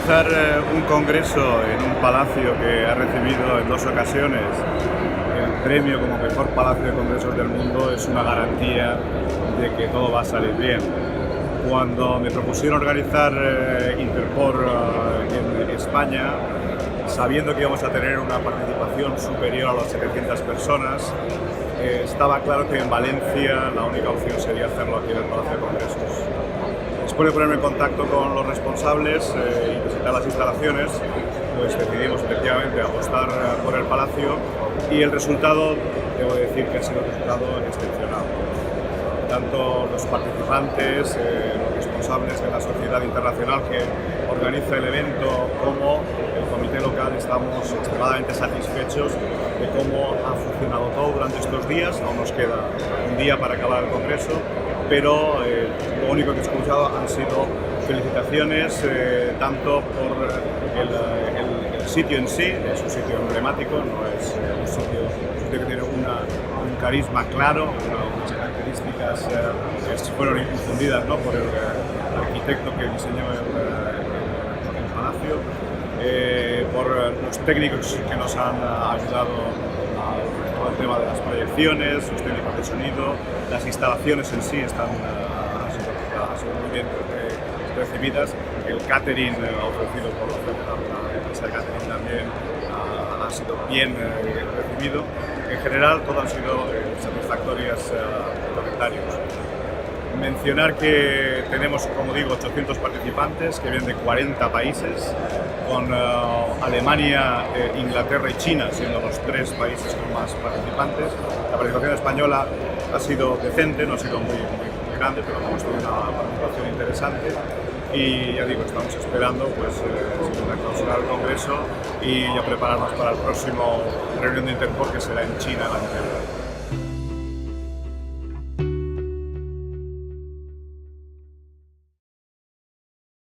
organizar un congreso en un palacio que ha recibido en 2 ocasiones el premio como mejor palacio de congresos del mundo es una garantía de que todo va a salir bien. Cuando me propusieron organizar Interpor en España, sabiendo que íbamos a tener una participación superior a las 700 personas, estaba claro que en Valencia la única opción sería hacerlo aquí en el Palacio de Congresos. Después de ponerme en contacto con los responsables y visitar las instalaciones, pues decidimos efectivamente apostar por el Palacio y el resultado, debo decir que ha sido un resultado excepcional. Tanto los participantes, los responsables de la sociedad internacional que organiza el evento, como el comité local, estamos extremadamente satisfechos de cómo ha funcionado todo durante estos días. Aún nos queda un día para acabar el congreso, pero lo único que he escuchado han sido felicitaciones tanto por el sitio en sí. Es un sitio emblemático, no es un sitio que tiene un carisma claro, unas características que fueron infundidas, ¿no?, por el arquitecto que diseñó el palacio, por los técnicos que nos han ayudado todo el tema de las proyecciones, los técnicos de sonido, las instalaciones en sí han sido muy bien recibidas, el catering ofrecido por la empresa de catering también ha sido bien recibido. En general, todo han sido satisfactorios comentarios. Mencionar que tenemos, como digo, 800 participantes que vienen de 40 países, con Alemania, Inglaterra y China siendo los 3 países con más participantes. La participación española ha sido decente, no ha sido muy grande, pero hemos tenido una participación interesante. Y ya digo, estamos esperando pues clausurar el congreso y ya prepararnos para el próximo reunión de Interpor, que será en China el año que viene.